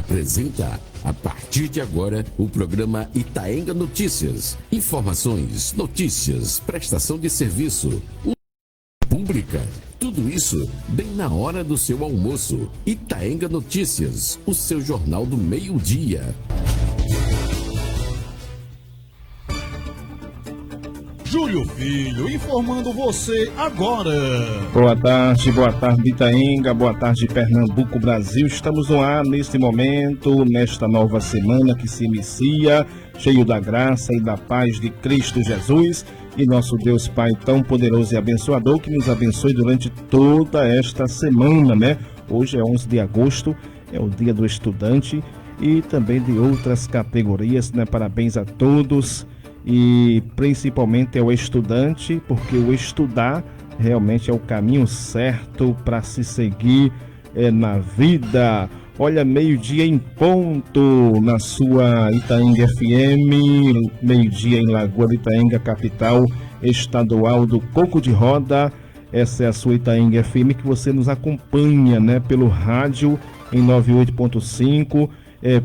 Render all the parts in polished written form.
apresenta, a partir de agora, o programa Itaenga Notícias. Informações, notícias, prestação de serviço, pública. Tudo isso bem na hora do seu almoço. Itaenga Notícias, o seu jornal do meio-dia. Júlio Filho, informando você agora. Boa tarde Itaenga, boa tarde Pernambuco, Brasil. Estamos no ar neste momento, nesta nova semana que se inicia, cheio da graça e da paz de Cristo Jesus. E nosso Deus Pai tão poderoso e abençoador que nos abençoe durante toda esta semana, né? Hoje é 11 de agosto, é o dia do estudante e também de outras categorias, né? Parabéns a todos. E principalmente ao estudante, porque o estudar realmente é o caminho certo para se seguir na vida. Olha, meio-dia em ponto na sua Itaenga FM, meio-dia em Lagoa de Itaenga, capital estadual do Coco de Roda. Essa é a sua Itaenga FM que você nos acompanha, né, pelo rádio em 98.5.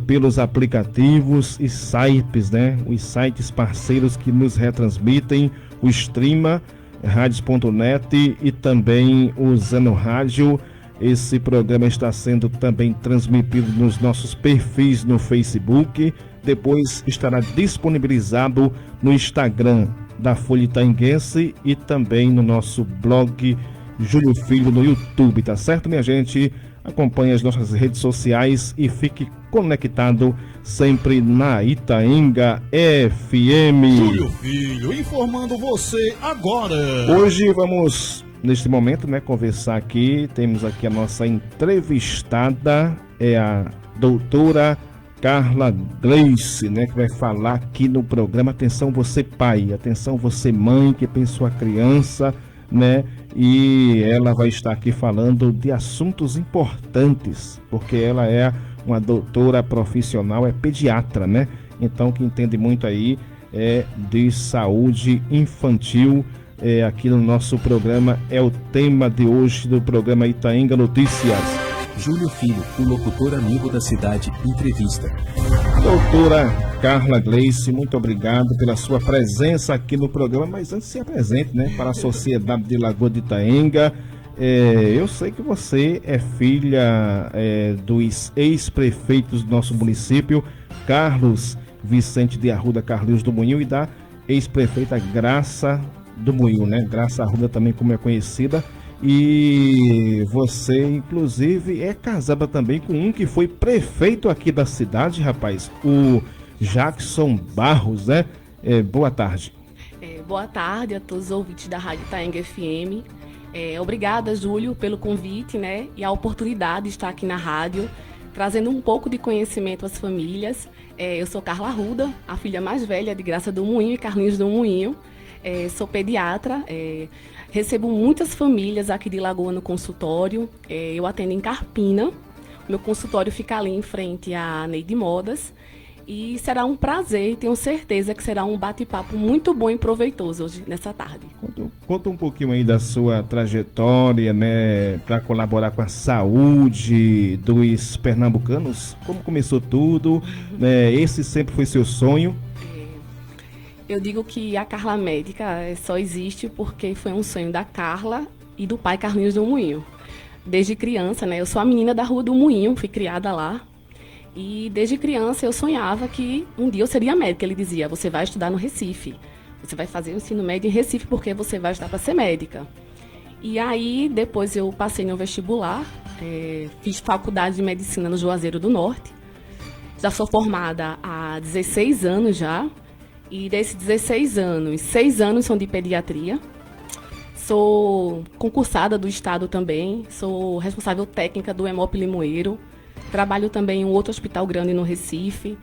Pelos aplicativos e sites, né? Os sites parceiros que nos retransmitem, o Streama, radios.net e também o Zeno Rádio. Esse programa está sendo também transmitido nos nossos perfis no Facebook. Depois estará disponibilizado no Instagram da Folha Itaenguense e também no nosso blog Júlio Filho no YouTube, tá certo, minha gente? Acompanhe as nossas redes sociais e fique conectado sempre na Itaenga FM. Júlio Filho, informando você agora. Hoje vamos, neste momento, né, conversar aqui. Temos aqui a nossa entrevistada, é a doutora Carla Gleice, né, que vai falar aqui no programa. Atenção você pai, atenção você mãe que tem sua criança, né? E ela vai estar aqui falando de assuntos importantes, porque ela é uma doutora profissional, é pediatra, né? Então, que entende muito aí de saúde infantil. Aqui no nosso programa é o tema de hoje do programa Itaenga Notícias. Júlio Filho, o locutor amigo da cidade, entrevista. Doutora Carla Gleice, muito obrigado pela sua presença aqui no programa, mas antes se apresente, né, para a sociedade de Lagoa de Itaenga. Eu sei que você é filha dos ex-prefeitos do nosso município, Carlos Vicente de Arruda Carlinhos do Moinho, e da ex-prefeita Graça do Moinho, né, Graça Arruda também como é conhecida. E você, inclusive, é casada também com um que foi prefeito aqui da cidade, rapaz, o Jackson Barros, né? Boa tarde. Boa tarde a todos os ouvintes da Rádio Itaenga FM. Obrigada, Júlio, pelo convite, né? E a oportunidade de estar aqui na rádio, trazendo um pouco de conhecimento às famílias. Eu sou Carla Arruda, a filha mais velha de Graça do Moinho e Carlinhos do Moinho. Sou pediatra. Recebo muitas famílias aqui de Lagoa no consultório. Eu atendo em Carpina. Meu consultório fica ali em frente à Neide Modas. E será um prazer, tenho certeza que será um bate-papo muito bom e proveitoso hoje, nessa tarde. Conta um pouquinho aí da sua trajetória, né, para colaborar com a saúde dos pernambucanos. Como começou tudo? Esse sempre foi seu sonho? Eu digo que a Carla Médica só existe porque foi um sonho da Carla e do pai Carlinhos do Moinho. Desde criança, né? Eu sou a menina da Rua do Moinho, fui criada lá. E desde criança eu sonhava que um dia eu seria médica. Ele dizia, você vai estudar no Recife. Você vai fazer o ensino médio em Recife porque você vai estudar para ser médica. E aí, depois eu passei no vestibular, fiz faculdade de medicina no Juazeiro do Norte. Já sou formada há 16 anos já. E desses 16 anos, 6 anos são de pediatria. Sou concursada do Estado também. Sou responsável técnica do Hemop Limoeiro. Trabalho também em um outro hospital grande no Recife.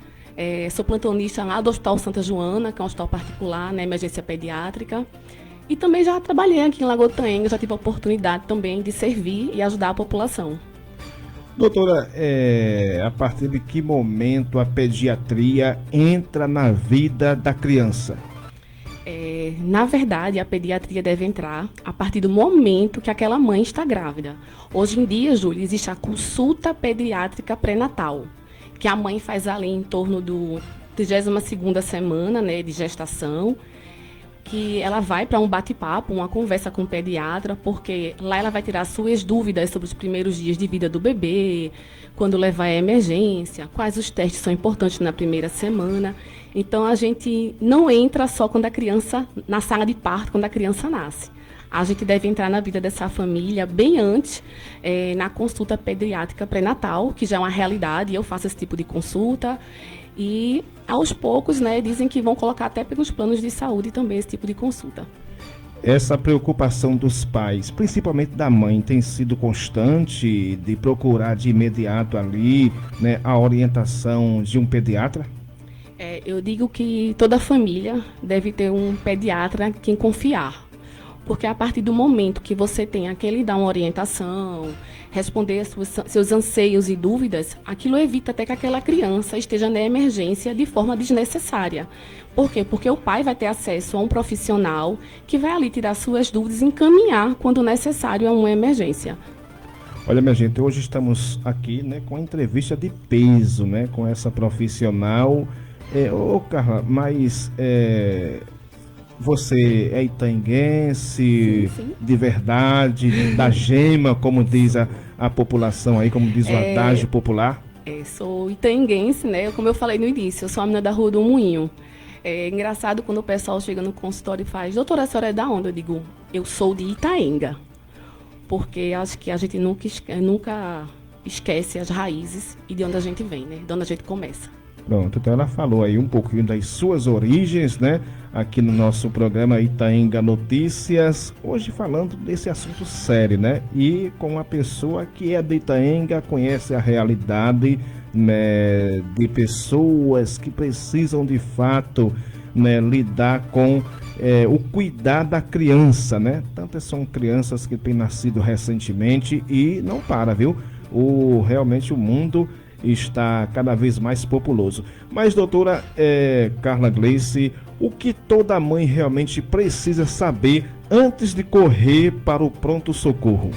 Sou plantonista lá do Hospital Santa Joana, que é um hospital particular, na emergência pediátrica. E também já trabalhei aqui em Lagoa de Itaenga, já tive a oportunidade também de servir e ajudar a população. Doutora, a partir de que momento a pediatria entra na vida da criança? Na verdade, a pediatria deve entrar a partir do momento que aquela mãe está grávida. Hoje em dia, Júlio, existe a consulta pediátrica pré-natal, que a mãe faz ali em torno do 32ª semana, né, de gestação, que ela vai para um bate-papo, uma conversa com o pediatra, porque lá ela vai tirar suas dúvidas sobre os primeiros dias de vida do bebê, quando levar à emergência, quais os testes são importantes na primeira semana. Então, a gente não entra só quando a criança, na sala de parto, quando a criança nasce. A gente deve entrar na vida dessa família bem antes, na consulta pediátrica pré-natal, que já é uma realidade, eu faço esse tipo de consulta. E, aos poucos, né, dizem que vão colocar até pelos planos de saúde também esse tipo de consulta. Essa preocupação dos pais, principalmente da mãe, tem sido constante de procurar de imediato ali, né, a orientação de um pediatra? Eu digo que toda família deve ter um pediatra em quem confiar. Porque a partir do momento que você tem aquele dar uma orientação, responder seus anseios e dúvidas, aquilo evita até que aquela criança esteja na emergência de forma desnecessária. Por quê? Porque o pai vai ter acesso a um profissional que vai ali tirar suas dúvidas e encaminhar, quando necessário, a uma emergência. Olha, minha gente, hoje estamos aqui, né, com a entrevista de peso, né, com essa profissional. Carla, mas você é itaenguense, sim. De verdade, da gema, como diz a população aí, como diz o adágio popular? Sou itaenguense, né? Como eu falei no início, eu sou a menina da Rua do Moinho. É engraçado quando o pessoal chega no consultório e faz: doutora, a senhora é da onde? Eu digo: eu sou de Itaenga. Porque acho que a gente nunca esquece as raízes e de onde a gente vem, né? De onde a gente começa. Pronto, então ela falou aí um pouquinho das suas origens, né? Aqui no nosso programa Itaenga Notícias, hoje falando desse assunto sério, né? E com uma pessoa que é de Itaenga, conhece a realidade, né, de pessoas que precisam de fato, né, lidar com o cuidar da criança, né? Tantas são crianças que têm nascido recentemente e não para, viu? Realmente o mundo está cada vez mais populoso. Mas, doutora Carla Gleice, o que toda mãe realmente precisa saber antes de correr para o pronto-socorro?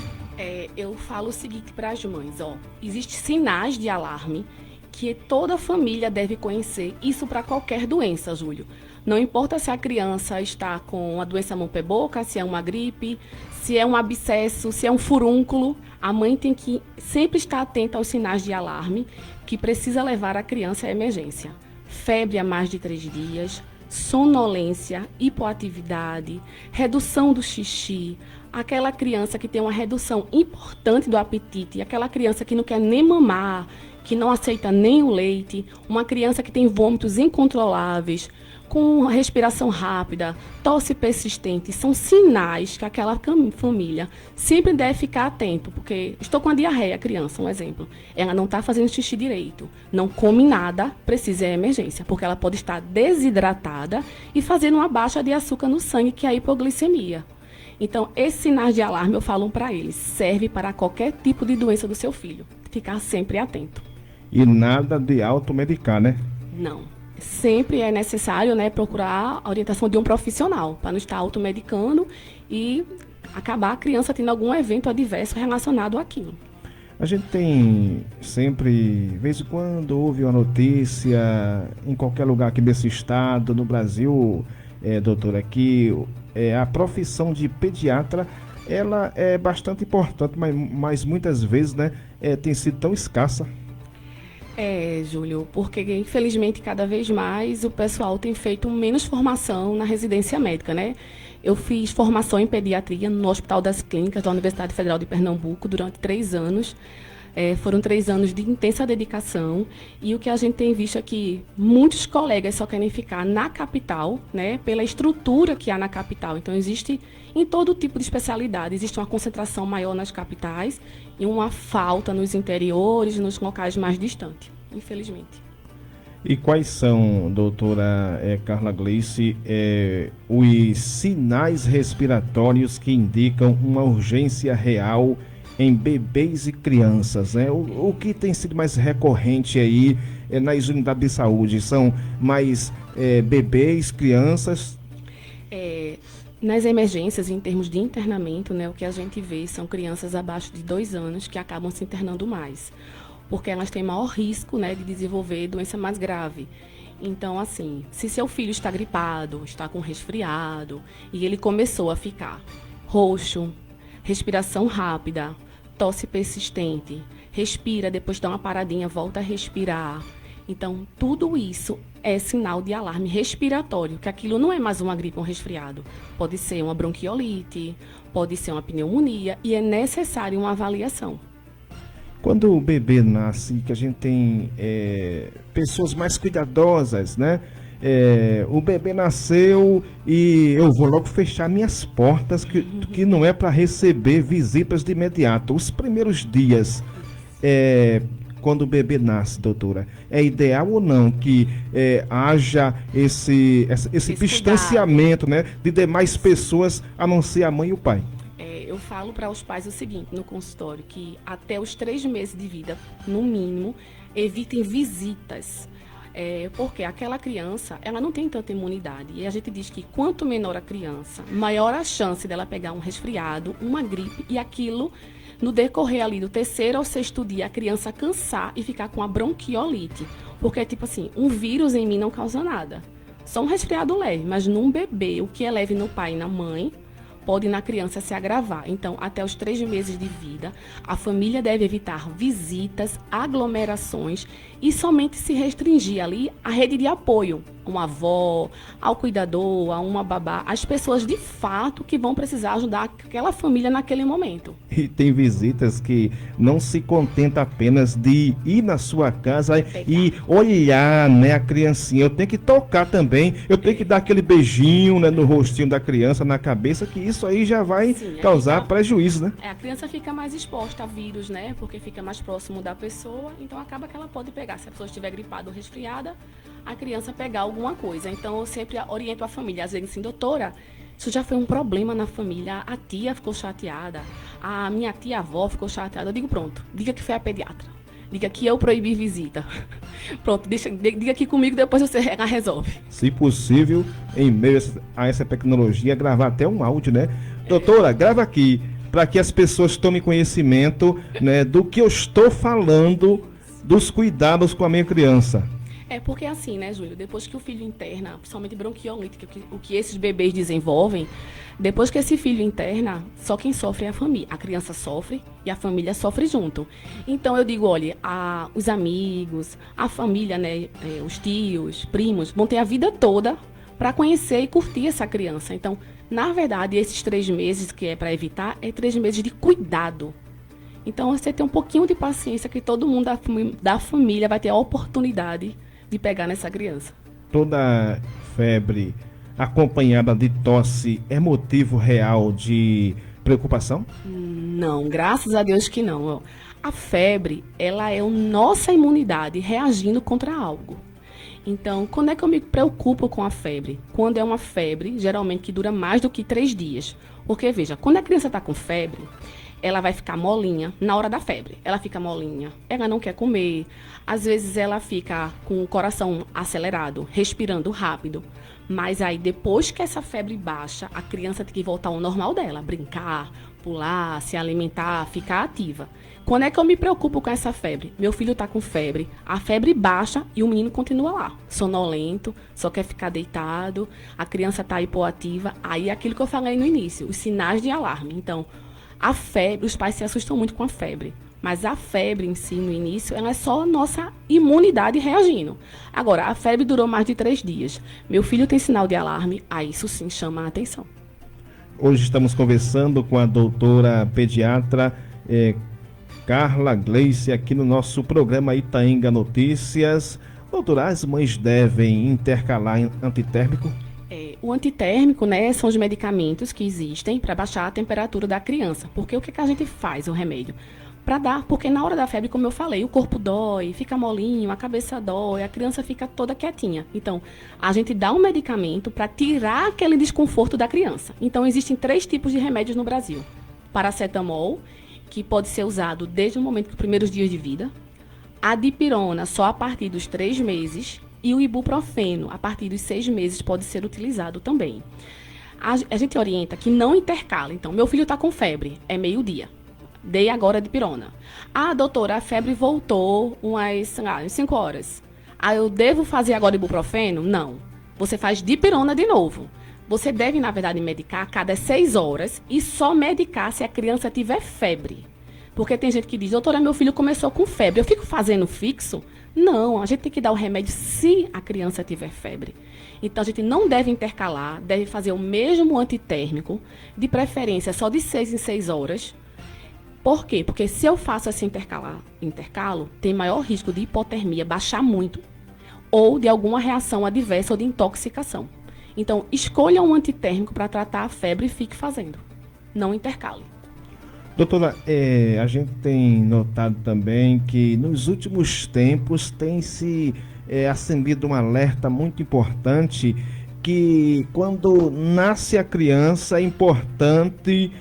Eu falo o seguinte para as mães: existem sinais de alarme que toda família deve conhecer, isso para qualquer doença, Júlio. Não importa se a criança está com uma doença mão-pé-boca, se é uma gripe, se é um abscesso, se é um furúnculo, a mãe tem que sempre estar atenta aos sinais de alarme que precisa levar a criança à emergência. Febre a mais de 3 dias, sonolência, hipoatividade, redução do xixi, aquela criança que tem uma redução importante do apetite, aquela criança que não quer nem mamar, que não aceita nem o leite, uma criança que tem vômitos incontroláveis, com respiração rápida, tosse persistente, são sinais que aquela família sempre deve ficar atento, porque estou com a diarreia, criança, um exemplo, ela não está fazendo xixi direito, não come nada, precisa de emergência, porque ela pode estar desidratada e fazendo uma baixa de açúcar no sangue, que é a hipoglicemia. Então, esses sinais de alarme, eu falo para eles, serve para qualquer tipo de doença do seu filho, ficar sempre atento. E nada de automedicar, né? Não. Sempre é necessário, né, procurar a orientação de um profissional, para não estar automedicando e acabar a criança tendo algum evento adverso relacionado àquilo. A gente tem sempre, de vez em quando, ouve uma notícia em qualquer lugar aqui desse estado, no Brasil, doutora, que a profissão de pediatra, ela é bastante importante, mas muitas vezes, né, tem sido tão escassa. Júlio, porque infelizmente cada vez mais o pessoal tem feito menos formação na residência médica, né? Eu fiz formação em pediatria no Hospital das Clínicas da Universidade Federal de Pernambuco durante 3 anos. Foram 3 anos de intensa dedicação e o que a gente tem visto é que muitos colegas só querem ficar na capital, né, pela estrutura que há na capital. Então, existe em todo tipo de especialidade, existe uma concentração maior nas capitais e uma falta nos interiores, nos locais mais distantes, infelizmente. E quais são, doutora Carla Gleice, os sinais respiratórios que indicam uma urgência real em bebês e crianças, né? O que tem sido mais recorrente aí nas unidades de saúde? São mais bebês, crianças? Nas emergências, em termos de internamento, né, o que a gente vê são crianças abaixo de 2 anos que acabam se internando mais. porque elas têm maior risco, né, de desenvolver doença mais grave. Então, assim, se seu filho está gripado, está com resfriado, e ele começou a ficar roxo, respiração rápida, tosse persistente, respira, depois dá uma paradinha, volta a respirar. Então, tudo isso é sinal de alarme respiratório, que aquilo não é mais uma gripe ou um resfriado. Pode ser uma bronquiolite, pode ser uma pneumonia, e é necessário uma avaliação. Quando o bebê nasce, que a gente tem pessoas mais cuidadosas, né? O bebê nasceu e eu vou logo fechar minhas portas, que não é para receber visitas de imediato. Os primeiros dias, quando o bebê nasce, doutora, é ideal ou não que haja esse distanciamento, né, de demais pessoas, a não ser a mãe e o pai? Eu falo para os pais o seguinte, no consultório, que até os 3 meses de vida, no mínimo, evitem visitas. Porque aquela criança, ela não tem tanta imunidade. E a gente diz que quanto menor a criança, maior a chance dela pegar um resfriado, uma gripe, e aquilo, no decorrer ali do 3º ao 6º dia, a criança cansar e ficar com a bronquiolite. Porque, tipo assim, um vírus em mim não causa nada. Só um resfriado leve, mas num bebê, o que é leve no pai e na mãe, pode na criança se agravar. Então, até os 3 meses de vida, a família deve evitar visitas, aglomerações e somente se restringir ali à rede de apoio, uma avó, ao cuidador, a uma babá, as pessoas de fato que vão precisar ajudar aquela família naquele momento. E tem visitas que não se contenta apenas de ir na sua casa e olhar, né, a criancinha. Eu tenho que tocar também, eu tenho que dar aquele beijinho, né, no rostinho da criança, na cabeça, que isso aí já vai causar prejuízo, né? A criança fica mais exposta a vírus, né, porque fica mais próximo da pessoa, então acaba que ela pode pegar. Se a pessoa estiver gripada ou resfriada, a criança pegar alguma coisa. Então, eu sempre oriento a família, às vezes assim, doutora, isso já foi um problema na família, a tia ficou chateada, a minha tia-avó ficou chateada. Eu digo, pronto, diga que foi a pediatra, diga que eu proibi visita. Pronto, diga aqui comigo, depois você resolve. Se possível, em meio a essa tecnologia, gravar até um áudio, né? Doutora, grava aqui, para que as pessoas tomem conhecimento, né, do que eu estou falando, dos cuidados com a minha criança. Porque assim, né, Júlio, depois que o filho interna, principalmente bronquiolite, o que esses bebês desenvolvem, depois que esse filho interna, só quem sofre é a família. A criança sofre e a família sofre junto. Então eu digo, olha, os amigos, a família, né, os tios, primos, vão ter a vida toda para conhecer e curtir essa criança. Então, na verdade, esses 3 meses que é para evitar, é 3 meses de cuidado. Então, você tem um pouquinho de paciência que todo mundo da família vai ter a oportunidade de pegar nessa criança. Toda febre acompanhada de tosse é motivo real de preocupação? Não, graças a Deus que não. A febre, ela é a nossa imunidade reagindo contra algo. Então, quando é que eu me preocupo com a febre? Quando é uma febre, geralmente que dura mais do que 3 dias. Porque, veja, quando a criança está com febre, ela vai ficar molinha na hora da febre. Ela fica molinha, ela não quer comer. Às vezes ela fica com o coração acelerado, respirando rápido. Mas aí depois que essa febre baixa, a criança tem que voltar ao normal dela. Brincar, pular, se alimentar, ficar ativa. Quando é que eu me preocupo com essa febre? Meu filho está com febre, a febre baixa e o menino continua lá, sonolento, só quer ficar deitado, a criança está hipoativa. Aí é aquilo que eu falei no início, os sinais de alarme. Então, a febre, os pais se assustam muito com a febre, mas a febre em si, no início, ela é só a nossa imunidade reagindo. Agora, a febre durou mais de 3 dias. Meu filho tem sinal de alarme, aí isso sim chama a atenção. Hoje estamos conversando com a doutora pediatra Carla Gleice, aqui no nosso programa Itaenga Notícias. Doutora, as mães devem intercalar antitérmico? O antitérmico, né, são os medicamentos que existem para baixar a temperatura da criança. Porque o que a gente faz, o remédio? Para dar, porque na hora da febre, como eu falei, o corpo dói, fica molinho, a cabeça dói, a criança fica toda quietinha. Então, a gente dá um medicamento para tirar aquele desconforto da criança. Então, existem 3 tipos de remédios no Brasil. Paracetamol, que pode ser usado desde o momento dos primeiros dias de vida. A dipirona, só a partir dos 3 meses. E o ibuprofeno, a partir dos 6 meses, pode ser utilizado também. A gente orienta que não intercala. Então, meu filho está com febre, é meio-dia. dei agora dipirona. Ah, doutora, a febre voltou umas 5 horas. Ah, eu devo fazer agora ibuprofeno? Não. Você faz dipirona de novo. Você deve, na verdade, medicar a cada 6 horas e só medicar se a criança tiver febre. Porque tem gente que diz, doutora, meu filho começou com febre, eu fico fazendo fixo? Não, a gente tem que dar o remédio se a criança tiver febre. Então, a gente não deve intercalar, deve fazer o mesmo antitérmico, de preferência só de 6 em 6 horas. Por quê? Porque se eu faço esse intercalo, tem maior risco de hipotermia baixar muito ou de alguma reação adversa ou de intoxicação. Então, escolha um antitérmico para tratar a febre e fique fazendo. Não intercale. Doutora, a gente tem notado também que nos últimos tempos tem se acendido um alerta muito importante que quando nasce a criança é importante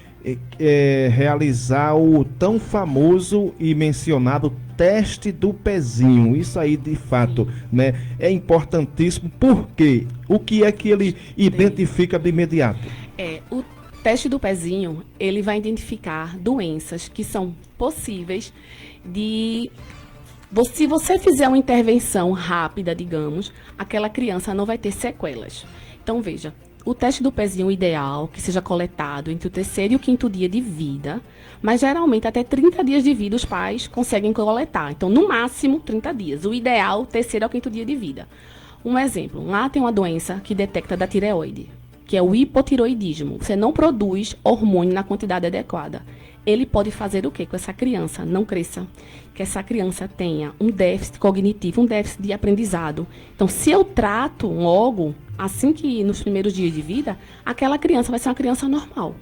realizar o tão famoso e mencionado teste do pezinho. Isso aí, de fato, né, é importantíssimo. Por quê? O que é que ele identifica de imediato? O teste do pezinho, ele vai identificar doenças que são possíveis de... Se você fizer uma intervenção rápida, digamos, aquela criança não vai ter sequelas. Então, veja, o teste do pezinho ideal, que seja coletado entre o 3º e o 5º dia de vida, mas geralmente até 30 dias de vida os pais conseguem coletar. Então, no máximo, 30 dias. O ideal, 3º ao 5º dia de vida. Um exemplo, lá tem uma doença que detecta da tireoide, que é o hipotiroidismo. Você não produz hormônio na quantidade adequada. Ele pode fazer o quê? Com essa criança não cresça, que essa criança tenha um déficit cognitivo, um déficit de aprendizado. Então, se eu trato logo, assim que nos primeiros dias de vida, aquela criança vai ser uma criança normal.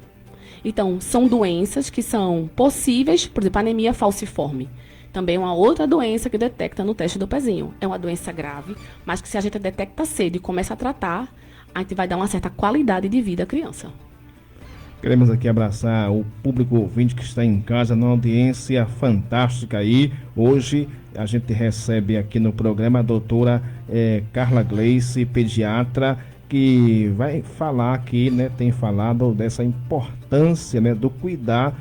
Então, são doenças que são possíveis, por exemplo, anemia falciforme. Também é uma outra doença que detecta no teste do pezinho. É uma doença grave, mas que se a gente detecta cedo e começa a tratar, a gente vai dar uma certa qualidade de vida à criança. Queremos aqui abraçar o público ouvinte que está em casa, numa audiência fantástica aí. Hoje a gente recebe aqui no programa a doutora Carla Gleice, pediatra, que vai falar aqui, né, tem falado dessa importância, né, do cuidar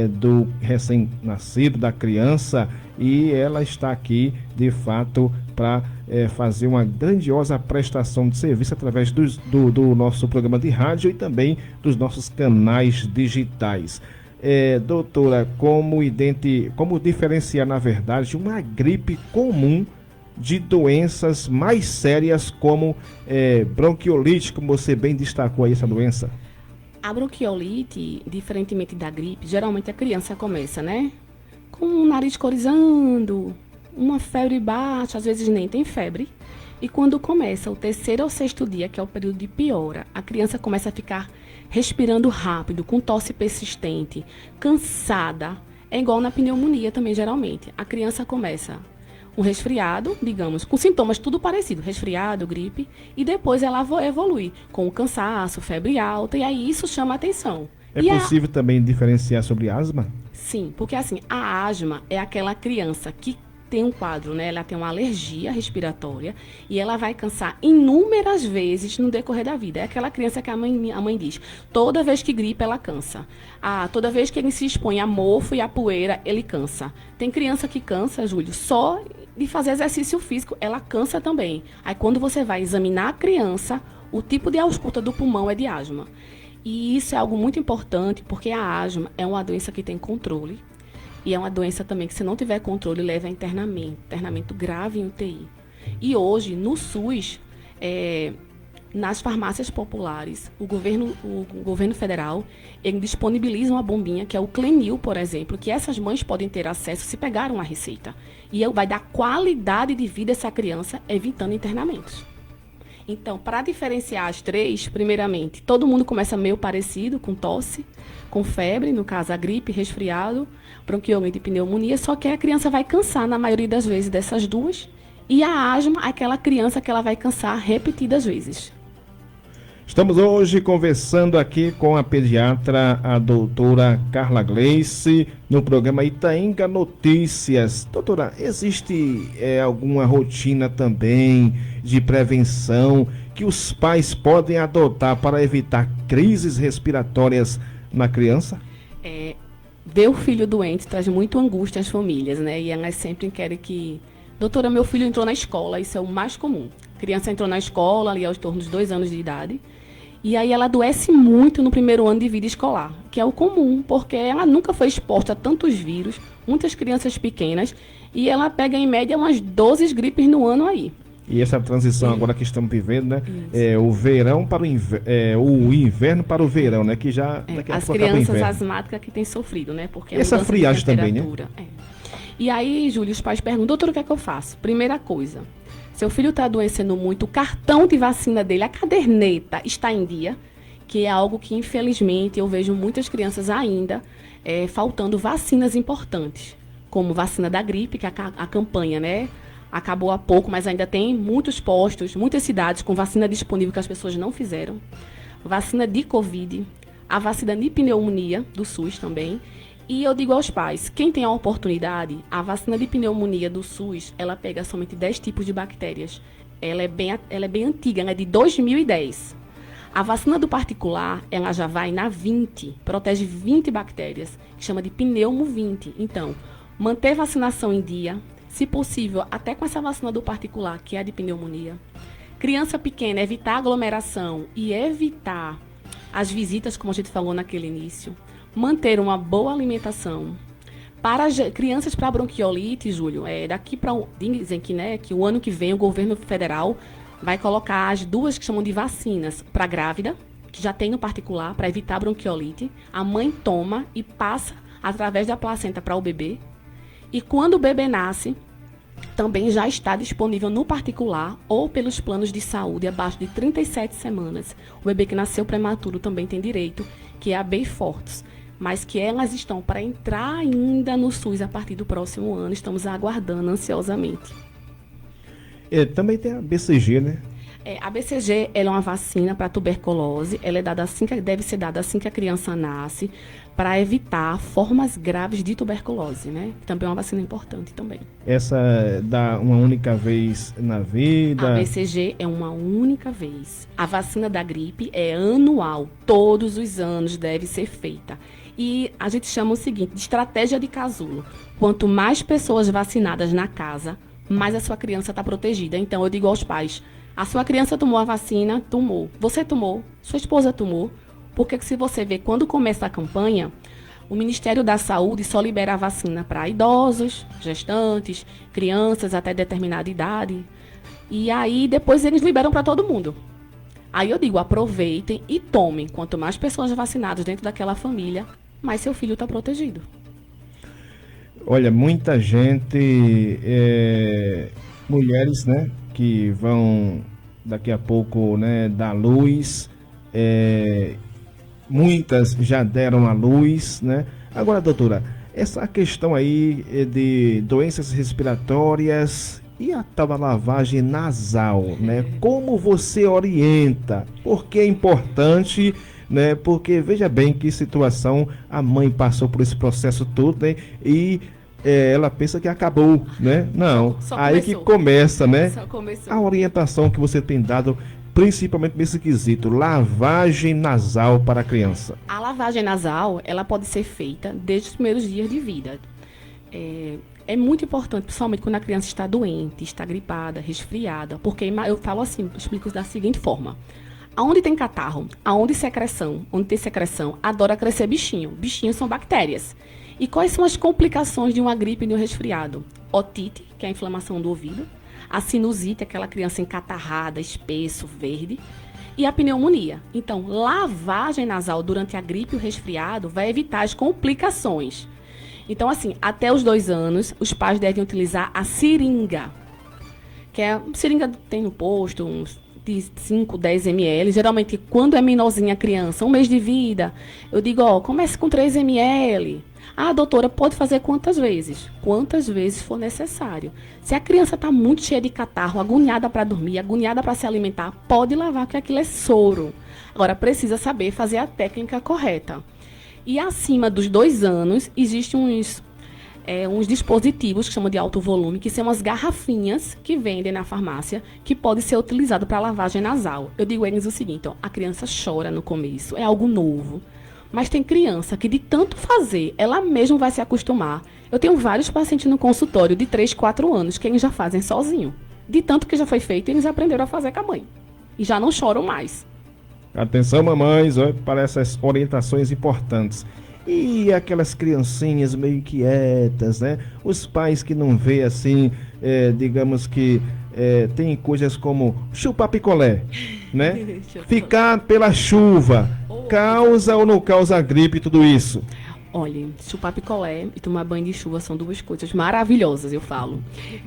do recém-nascido, da criança, e ela está aqui, de fato, para fazer uma grandiosa prestação de serviço através do nosso programa de rádio e também dos nossos canais digitais. Doutora, como diferenciar, na verdade, uma gripe comum de doenças mais sérias como bronquiolite, como você bem destacou aí essa doença? A bronquiolite, diferentemente da gripe, geralmente a criança começa, né, com o nariz corizando, uma febre baixa, às vezes nem tem febre. E quando começa o 3º ou 6º dia, que é o período de piora, a criança começa a ficar respirando rápido, com tosse persistente, cansada. É igual na pneumonia também, geralmente. A criança começa um resfriado, digamos, com sintomas tudo parecido, resfriado, gripe, e depois ela evolui com o cansaço, febre alta, e aí isso chama a atenção. É possível também diferenciar sobre asma? Sim, porque assim, a asma é aquela criança que tem um quadro, né? Ela tem uma alergia respiratória e ela vai cansar inúmeras vezes no decorrer da vida. É aquela criança que a mãe diz, toda vez que gripa ela cansa. Toda vez que ele se expõe a mofo e a poeira, ele cansa. Tem criança que cansa, Júlio, só de fazer exercício físico, ela cansa também. Aí quando você vai examinar a criança, o tipo de ausculta do pulmão é de asma. E isso é algo muito importante, porque a asma é uma doença que tem controle. E é uma doença também que, se não tiver controle, leva a internamento grave em UTI. E hoje, no SUS, nas farmácias populares, o governo federal, ele disponibiliza uma bombinha, que é o Clenil, por exemplo, que essas mães podem ter acesso se pegarem uma receita. E vai dar qualidade de vida a essa criança, evitando internamentos. Então, para diferenciar as três, primeiramente, todo mundo começa meio parecido, com tosse, com febre, no caso a gripe, resfriado, bronquiolite e pneumonia, só que a criança vai cansar na maioria das vezes dessas duas, e a asma é aquela criança que ela vai cansar repetidas vezes. Estamos hoje conversando aqui com a pediatra, a doutora Carla Gleice, no programa Itaenga Notícias. Doutora, existe alguma rotina também de prevenção que os pais podem adotar para evitar crises respiratórias na criança? ver o filho doente traz muito angústia às famílias, né? E elas sempre querem que... Doutora, meu filho entrou na escola, isso é o mais comum. A criança entrou na escola ali aos tornos de 2 anos de idade, e aí ela adoece muito no primeiro ano de vida escolar, que é o comum, porque ela nunca foi exposta a tantos vírus, muitas crianças pequenas, e ela pega em média umas 12 gripes no ano aí. E essa transição agora que estamos vivendo, né? É o verão para o inverno para o verão, né? Que já daqui a as pouco acaba o crianças inverno. asmáticas que têm sofrido, né? Porque a Essa mudança de friagem também, né? temperatura, E aí, Júlio, os pais perguntam, doutor, o que é que eu faço? Primeira coisa, seu filho está adoecendo muito, o cartão de vacina dele, a caderneta está em dia, que é algo que, infelizmente, eu vejo muitas crianças ainda faltando vacinas importantes, como vacina da gripe, que a campanha, né? Acabou há pouco, mas ainda tem muitos postos, muitas cidades com vacina disponível que as pessoas não fizeram. Vacina de Covid, a vacina de pneumonia, do SUS também. E eu digo aos pais, quem tem a oportunidade, a vacina de pneumonia do SUS, ela pega somente 10 tipos de bactérias. Ela é bem antiga, ela é de 2010. A vacina do particular, ela já vai na 20, protege 20 bactérias, que chama de pneumo 20. Então, manter vacinação em dia, se possível, até com essa vacina do particular, que é a de pneumonia. Criança pequena, evitar aglomeração e evitar as visitas, como a gente falou naquele início. Manter uma boa alimentação. Para crianças para bronquiolite, Júlio, dizem que, né, que o ano que vem o governo federal vai colocar as 2 que chamam de vacinas para grávida, que já tem no particular, para evitar bronquiolite. A mãe toma e passa através da placenta para o bebê. E quando o bebê nasce, também já está disponível no particular ou pelos planos de saúde abaixo de 37 semanas. O bebê que nasceu prematuro também tem direito, que é a Beyfortus. Mas que elas estão para entrar ainda no SUS a partir do próximo ano. Estamos aguardando ansiosamente. Também tem a BCG, né? A BCG ela é uma vacina para tuberculose. Ela deve ser dada assim que a criança nasce, para evitar formas graves de tuberculose, né? Também é uma vacina importante também. Essa dá uma única vez na vida? A BCG é uma única vez. A vacina da gripe é anual. Todos os anos deve ser feita. E a gente chama o seguinte, de estratégia de casulo. Quanto mais pessoas vacinadas na casa, mais a sua criança está protegida. Então, eu digo aos pais, a sua criança tomou a vacina? Tomou. Você tomou? Sua esposa tomou? Porque se você vê, quando começa a campanha, o Ministério da Saúde só libera a vacina para idosos, gestantes, crianças até determinada idade. E aí, depois eles liberam para todo mundo. Aí eu digo, aproveitem e tomem. Quanto mais pessoas vacinadas dentro daquela família, mais seu filho está protegido. Olha, muita gente, mulheres, né, que vão daqui a pouco, né, dar luz, muitas já deram a luz, né? Agora, doutora, essa questão aí de doenças respiratórias e a tal da lavagem nasal, né? Como você orienta? Porque é importante, né? Porque veja bem que situação a mãe passou por esse processo todo, né? E ela pensa que acabou, né? Não, aí que começa, né? A orientação que você tem dado, principalmente nesse quesito, lavagem nasal para a criança. A lavagem nasal, ela pode ser feita desde os primeiros dias de vida. É muito importante, principalmente quando a criança está doente, está gripada, resfriada, porque eu falo assim, eu explico da seguinte forma. Aonde tem catarro, onde tem secreção, adora crescer bichinho. Bichinhos são bactérias. E quais são as complicações de uma gripe e de um resfriado? Otite, que é a inflamação do ouvido. A sinusite, aquela criança encatarrada, espesso, verde. E a pneumonia. Então, lavagem nasal durante a gripe e o resfriado vai evitar as complicações. Então, assim, até os 2 anos, os pais devem utilizar a seringa. Que é, seringa tem no posto, uns de 5, 10 ml. Geralmente, quando é menorzinha a criança, 1 mês de vida, eu digo, comece com 3 ml. Ah, doutora, pode fazer quantas vezes? Quantas vezes for necessário. Se a criança está muito cheia de catarro, agoniada para dormir, agoniada para se alimentar, pode lavar, porque aquilo é soro. Agora, precisa saber fazer a técnica correta. E acima dos 2 anos, existem uns dispositivos que chamam de alto volume, que são as garrafinhas que vendem na farmácia, que podem ser utilizadas para lavagem nasal. Eu digo a eles o seguinte, a criança chora no começo, é algo novo. Mas tem criança que de tanto fazer, ela mesma vai se acostumar. Eu tenho vários pacientes no consultório de 3, 4 anos que eles já fazem sozinho. De tanto que já foi feito, eles aprenderam a fazer com a mãe. E já não choram mais. Atenção, mamães, para essas orientações importantes. E aquelas criancinhas meio inquietas, né? Os pais que não vê assim, digamos que tem coisas como chupar picolé, né? Ficar pela chuva, causa ou não causa gripe, tudo isso? Olha, chupar picolé e tomar banho de chuva são duas coisas maravilhosas, eu falo.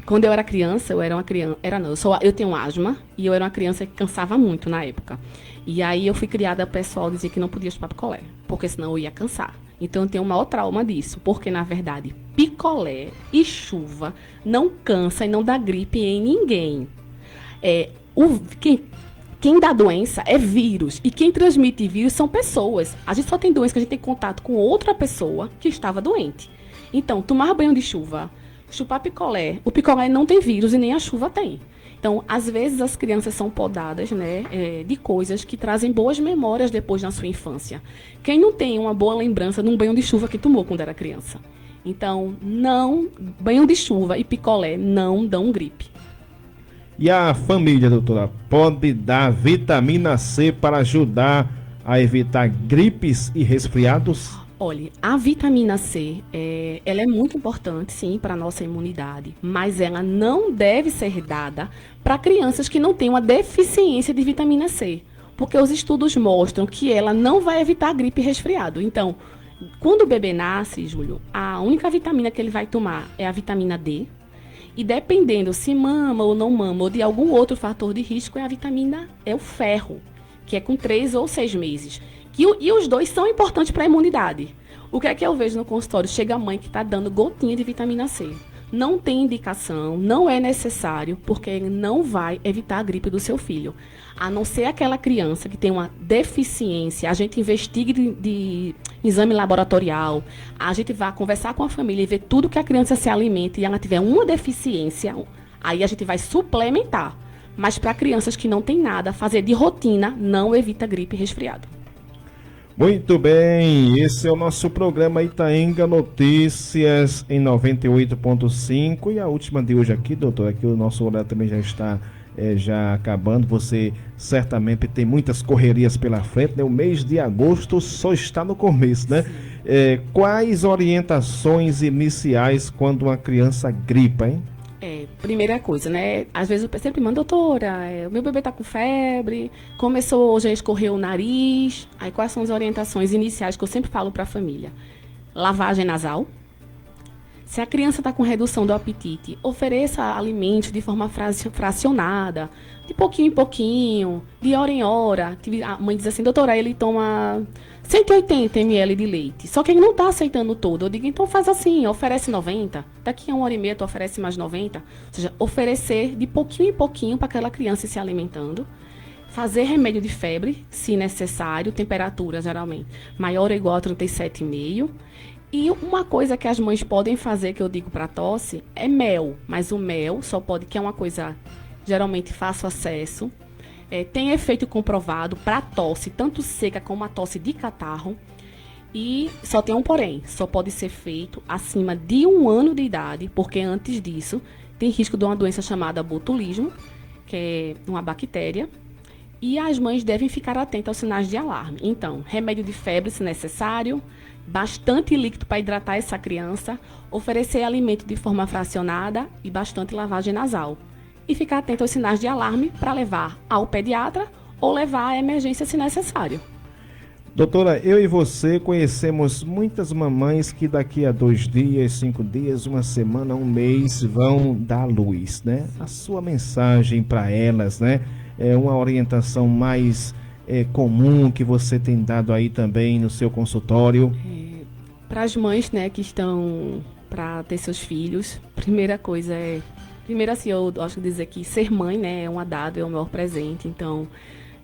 Quando eu era criança, eu tenho asma e eu era uma criança que cansava muito na época. E aí eu fui criada, o pessoal dizia que não podia chupar picolé, porque senão eu ia cansar. Então eu tenho o maior trauma disso, porque na verdade picolé e chuva não cansa e não dá gripe em ninguém. Quem dá doença é vírus. E quem transmite vírus são pessoas. A gente só tem doença que a gente tem contato com outra pessoa que estava doente. Então, tomar banho de chuva, chupar picolé. O picolé não tem vírus e nem a chuva tem. Então, às vezes as crianças são podadas, né, de coisas que trazem boas memórias depois na sua infância. Quem não tem uma boa lembrança de um banho de chuva que tomou quando era criança? Então, banho de chuva e picolé não dão gripe. E a família, doutora, pode dar vitamina C para ajudar a evitar gripes e resfriados? Olha, a vitamina C, ela é muito importante, sim, para a nossa imunidade, mas ela não deve ser dada para crianças que não têm uma deficiência de vitamina C, porque os estudos mostram que ela não vai evitar gripe e resfriado. Então, quando o bebê nasce, Júlio, a única vitamina que ele vai tomar é a vitamina D, e dependendo se mama ou não mama, ou de algum outro fator de risco, é o ferro, que é com 3 ou 6 meses. E os dois são importantes para a imunidade. O que é que eu vejo no consultório? Chega a mãe que está dando gotinha de vitamina C. Não tem indicação, não é necessário, porque ele não vai evitar a gripe do seu filho. A não ser aquela criança que tem uma deficiência, a gente investiga de exame laboratorial, a gente vai conversar com a família e ver tudo que a criança se alimenta e ela tiver uma deficiência, aí a gente vai suplementar. Mas para crianças que não tem nada, fazer de rotina não evita gripe e resfriado. Muito bem, esse é o nosso programa Itaenga Notícias em 98.5 e a última de hoje aqui, doutor, aqui o nosso horário também já está já acabando, você certamente tem muitas correrias pela frente, né? O mês de agosto só está no começo, né? Quais orientações iniciais quando uma criança gripa, hein? Primeira coisa, né? Às vezes eu sempre mando, doutora, o meu bebê tá com febre, começou hoje a escorrer o nariz. Aí quais são as orientações iniciais que eu sempre falo para a família? Lavagem nasal. Se a criança está com redução do apetite, ofereça alimentos de forma fracionada, de pouquinho em pouquinho, de hora em hora. A mãe diz assim, doutora, ele toma 180 ml de leite, só que ele não está aceitando todo. Eu digo, então faz assim, oferece 90, daqui a 1h30 tu oferece mais 90. Ou seja, oferecer de pouquinho em pouquinho para aquela criança ir se alimentando. Fazer remédio de febre, se necessário, temperatura geralmente maior ou igual a 37,5. E uma coisa que as mães podem fazer, que eu digo para tosse, é mel. Mas o mel só pode, que é uma coisa geralmente fácil acesso, tem efeito comprovado para tosse, tanto seca como a tosse de catarro. E só tem um porém, só pode ser feito acima de 1 ano de idade, porque antes disso tem risco de uma doença chamada botulismo, que é uma bactéria. E as mães devem ficar atentas aos sinais de alarme. Então, remédio de febre, se necessário, bastante líquido para hidratar essa criança, oferecer alimento de forma fracionada e bastante lavagem nasal. E ficar atento aos sinais de alarme para levar ao pediatra ou levar à emergência se necessário. Doutora, eu e você conhecemos muitas mamães que daqui a 2 dias, 5 dias, 1 semana, 1 mês vão dar luz, né? A sua mensagem para elas, né? É uma orientação mais comum que você tem dado aí também no seu consultório? Para as mães, né, que estão para ter seus filhos, primeira coisa primeiro assim, eu acho que dizer que ser mãe, né, é um dado, é o maior presente. Então,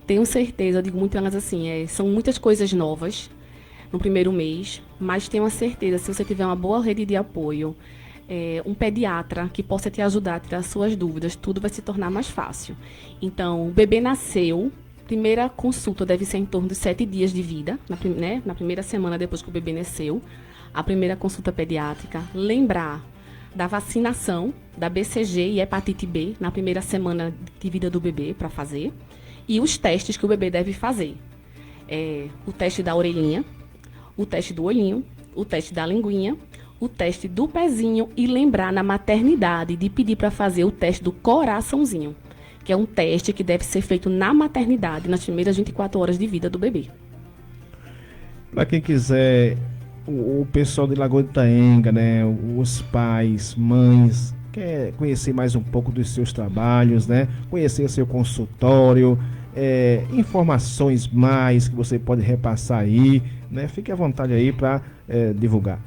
tenho certeza, eu digo muito elas assim, são muitas coisas novas no primeiro mês, mas tenho a certeza, se você tiver uma boa rede de apoio, um pediatra que possa te ajudar a tirar suas dúvidas, tudo vai se tornar mais fácil. Então, o bebê nasceu, primeira consulta deve ser em torno de 7 dias de vida, na primeira semana depois que o bebê nasceu. A primeira consulta pediátrica. Lembrar da vacinação da BCG e hepatite B na primeira semana de vida do bebê para fazer. E os testes que o bebê deve fazer. O teste da orelhinha, o teste do olhinho, o teste da linguinha, o teste do pezinho e lembrar na maternidade de pedir para fazer o teste do coraçãozinho, que é um teste que deve ser feito na maternidade, nas primeiras 24 horas de vida do bebê. Para quem quiser, o pessoal de Lagoa de Itaenga, né, os pais, mães, quer conhecer mais um pouco dos seus trabalhos, né, conhecer seu consultório, informações mais que você pode repassar aí, né, fique à vontade aí para divulgar.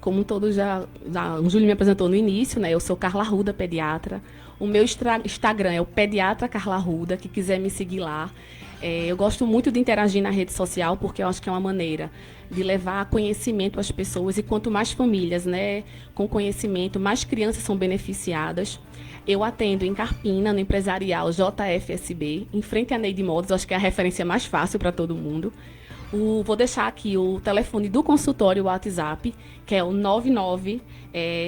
Como todos o Júlio me apresentou no início, né? Eu sou Carla Arruda, pediatra. O meu Instagram é o Pediatra Carla Arruda, que quiser me seguir lá. Eu gosto muito de interagir na rede social, porque eu acho que é uma maneira de levar conhecimento às pessoas. E quanto mais famílias, né, com conhecimento, mais crianças são beneficiadas. Eu atendo em Carpina, no empresarial JFSB, em frente à Neide Modos, acho que é a referência mais fácil para todo mundo. Vou deixar aqui o telefone do consultório, o WhatsApp, que é o 99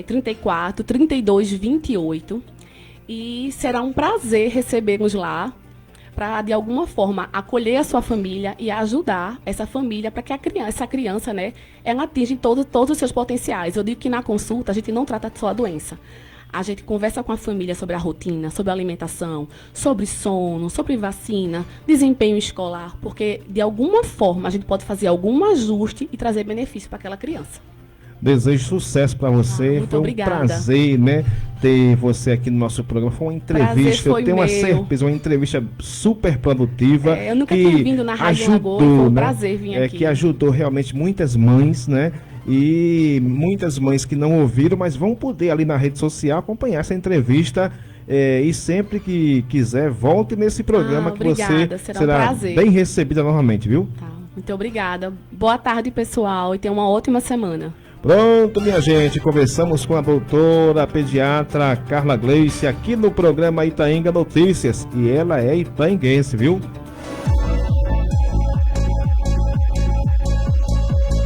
34 32 28. E será um prazer recebê-los lá para, de alguma forma, acolher a sua família e ajudar essa família para que essa criança, né, ela atinja todos os seus potenciais. Eu digo que na consulta a gente não trata só a doença. A gente conversa com a família sobre a rotina, sobre a alimentação, sobre sono, sobre vacina, desempenho escolar, porque de alguma forma a gente pode fazer algum ajuste e trazer benefício para aquela criança. Desejo sucesso para você. Muito foi obrigada. Um prazer, né, ter você aqui no nosso programa. Foi uma entrevista, eu tenho uma certeza, uma entrevista super produtiva. Eu nunca tinha vindo na Rádio Lagoa, foi um prazer vir aqui. Que ajudou realmente muitas mães, né? E muitas mães que não ouviram, mas vão poder ali na rede social acompanhar essa entrevista. E sempre que quiser, volte nesse programa que obrigada, você será bem recebida novamente, viu? Tá, muito obrigada. Boa tarde, pessoal, e tenha uma ótima semana. Pronto, minha gente, conversamos com a doutora pediatra Carla Gleice aqui no programa Itaenga Notícias. E ela é itaenguense, viu?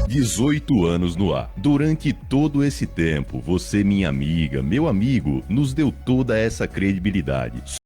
18 anos no ar. Durante todo esse tempo, você, minha amiga, meu amigo, nos deu toda essa credibilidade.